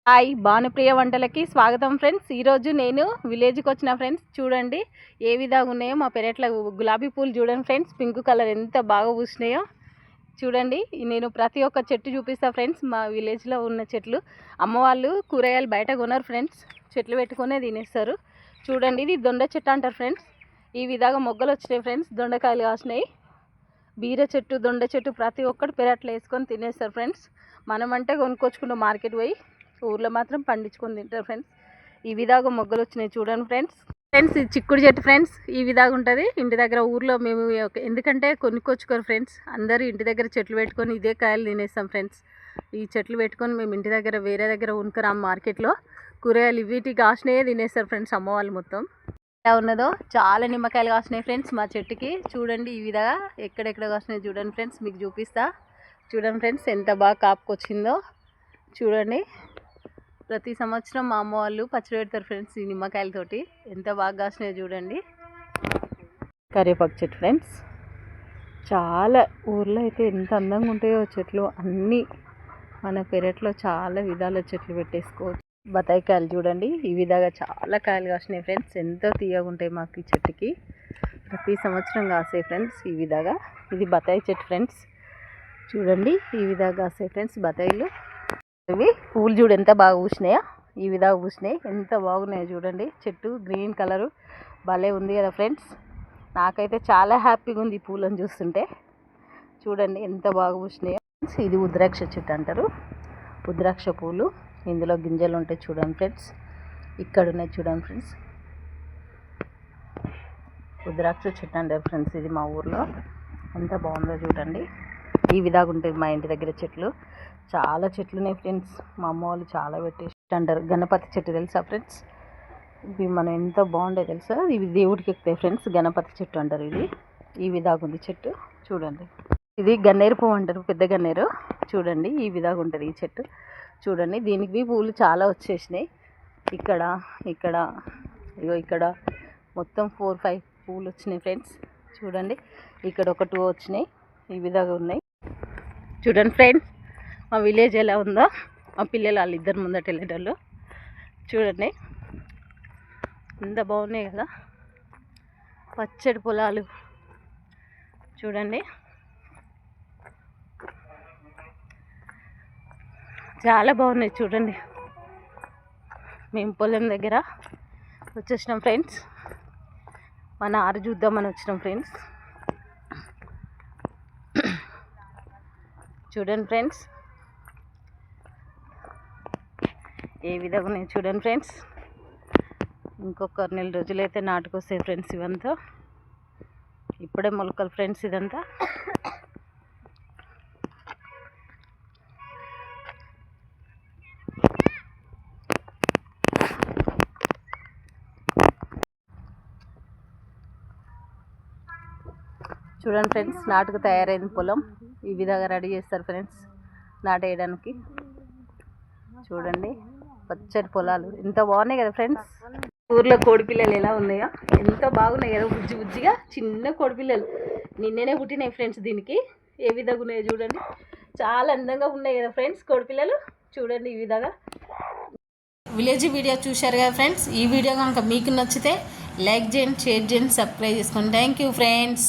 Hi Bhanupriya వంటలకి స్వాగతం friends. ఈరోజు నేను విలేజ్కి వచ్చిన ఫ్రెండ్స్. చూడండి ఏ విధంగా ఉన్నాయో మా పెరట్లో గులాబీ పూలు చూడండి ఫ్రెండ్స్. పింక్ కలర్ ఎంత బాగా పూసినాయో చూడండి. నేను ప్రతి ఒక్క చెట్టు చూపిస్తా ఫ్రెండ్స్. మా విలేజ్లో ఉన్న చెట్లు అమ్మ వాళ్ళు కూరగాయలు బయట కొనరు ఫ్రెండ్స్, చెట్లు పెట్టుకునే తినేస్తారు. చూడండి ఇది దొండ చెట్టు అంటారు ఫ్రెండ్స్. ఈ విధంగా మొగ్గలు వచ్చినాయి ఫ్రెండ్స్, దొండకాయలు కాసినాయి. బీర చెట్టు, దొండ చెట్టు ప్రతి ఒక్కటి పెరట్లో వేసుకొని తినేస్తారు ఫ్రెండ్స్. మనమంటే కొనుక్కొచ్చుకుంటాం మార్కెట్ పోయి, ఊర్లో మాత్రం పండించుకొని తింటారు ఫ్రెండ్స్. ఈ విధంగా మొగ్గలు వచ్చినాయి చూడండి ఫ్రెండ్స్. ఇది చిక్కుడు చెట్టు ఫ్రెండ్స్. ఈ విధంగా ఉంటుంది ఇంటి దగ్గర. ఊర్లో మేము ఎందుకంటే కొనుక్కొచ్చుకోరు ఫ్రెండ్స్, అందరూ ఇంటి దగ్గర చెట్లు పెట్టుకొని ఇదే కాయలు తినేస్తాం ఫ్రెండ్స్. ఈ చెట్లు పెట్టుకొని మేము ఇంటి దగ్గర వేరే దగ్గర ఉనుకురాం మార్కెట్లో. కూరగాయలు వీటికి కాసినాయే తినేస్తారు ఫ్రెండ్స్ అమ్మ వాళ్ళు. మొత్తం ఎలా ఉన్నదో చాలా నిమ్మకాయలు కాసినాయి ఫ్రెండ్స్ మా చెట్టుకి. చూడండి ఈ విధంగా ఎక్కడెక్కడ కాసినాయి చూడండి ఫ్రెండ్స్, మీకు చూపిస్తా. చూడండి ఫ్రెండ్స్ ఎంత బాగా కాపుకొచ్చిందో చూడండి. ప్రతి సంవత్సరం మా అమ్మ వాళ్ళు పచ్చడి పెడతారు ఫ్రెండ్స్ ఈ నిమ్మకాయలతోటి. ఎంత బాగా కాసినాయో చూడండి. కరివేపాకు చెట్టు ఫ్రెండ్స్. చాలా ఊర్లో అయితే ఎంత అందంగా ఉంటాయో చెట్లు అన్నీ. మన పెరట్లో చాలా విధాల చెట్లు పెట్టేసుకోవచ్చు. బత్తాయికాయలు చూడండి ఈ విధంగా చాలా కాయలు కాసినాయి ఫ్రెండ్స్. ఎంతో తీయగా ఉంటాయి మాకు ఈ చెట్టుకి. ప్రతి సంవత్సరం కాసాయి ఫ్రెండ్స్ ఈ విధంగా. ఇది బత్తాయి చెట్టు ఫ్రెండ్స్. చూడండి ఈ విధంగా కాసాయి ఫ్రెండ్స్ బత్తాయిలు. ఇవి పూలు చూడు ఎంత బాగా పూసినాయో. ఈ విధంగా పూసినాయి, ఎంత బాగున్నాయో చూడండి. చెట్టు గ్రీన్ కలరు భలే ఉంది కదా ఫ్రెండ్స్. నాకైతే చాలా హ్యాపీగా ఉంది ఈ పూలను చూస్తుంటే. చూడండి ఎంత బాగా పూసినాయో. ఇది ఉద్రాక్ష చెట్టు అంటారు, ఉద్రాక్ష పూలు. ఇందులో గింజలు ఉంటాయి చూడండి ఫ్రెండ్స్. ఇక్కడ ఉన్నాయి చూడండి ఫ్రెండ్స్, ఉద్రాక్ష చెట్టు అంటారు ఫ్రెండ్స్. ఇది మా ఊర్లో ఎంత బాగుందో చూడండి. ఈ విధంగా ఉంటాయి మా ఇంటి దగ్గర చెట్లు. చాలా చెట్లు ఉన్నాయి ఫ్రెండ్స్. మా అమ్మ వాళ్ళు చాలా పెట్టేసి అంటారు. గణపతి చెట్టు తెలుసా ఫ్రెండ్స్? ఇవి మనం ఎంత బాగుండే తెలుసా. ఇవి దేవుడికి ఎక్కుతాయి ఫ్రెండ్స్, గణపతి చెట్టు అంటారు ఇది. ఈ విధంగా ఉంది చెట్టు చూడండి. ఇది గన్నేరు పువ్వు అంటారు, పెద్ద గన్నేరు. చూడండి ఈ విధంగా ఉంటుంది ఈ చెట్టు. చూడండి దీనికి పూలు చాలా వచ్చేసినాయి. ఇక్కడ ఇక్కడ ఇగో ఇక్కడ మొత్తం 4-5 పూలు వచ్చినాయి ఫ్రెండ్స్. చూడండి ఇక్కడ ఒక 2 వచ్చినాయి. ఈ విధంగా ఉన్నాయి చూడండి ఫ్రెండ్స్. మా విలేజ్ ఎలా ఉందో. మా పిల్లలు వాళ్ళు ఇద్దరు ముందట వెళ్ళేటోళ్ళు. చూడండి ఎంత బాగున్నాయి కదా పచ్చడి పొలాలు. చూడండి చాలా బాగున్నాయి చూడండి. మేము పొలం దగ్గర వచ్చేసినాం ఫ్రెండ్స్. మన ఆరు చూద్దామని వచ్చినాం ఫ్రెండ్స్. చూడండి ఫ్రెండ్స్ ఏ విధంగా ఉన్నాయి చూడండి ఫ్రెండ్స్. ఇంకొక 4 రోజులైతే నాటుకొస్తాయి ఫ్రెండ్స్ ఇవంతా. ఇప్పుడే మొలకలు ఫ్రెండ్స్ ఇదంతా. చూడండి ఫ్రెండ్స్ నాటుకు తయారైన పొలం ఈ విధంగా రెడీ చేస్తారు ఫ్రెండ్స్ నాటేయడానికి. చూడండి పచ్చడి పొలాలు ఎంత బాగున్నాయి కదా ఫ్రెండ్స్. ఊర్లో కోడిపిల్లలు ఎలా ఉన్నాయో ఎంత బాగున్నాయి కదా, బుజ్జి బుజ్జిగా చిన్న కోడిపిల్లలు. నిన్ననే పుట్టినాయి ఫ్రెండ్స్ దీనికి. ఏ విధంగా ఉన్నాయో చూడండి, చాలా అందంగా ఉన్నాయి కదా ఫ్రెండ్స్ కోడిపిల్లలు. చూడండి ఈ విధంగా. విలేజ్ వీడియో చూశారు కదా ఫ్రెండ్స్. ఈ వీడియో కనుక మీకు నచ్చితే లైక్ చేయండి, షేర్ చేయండి, సబ్స్క్రైబ్ చేసుకోండి. Thank you friends.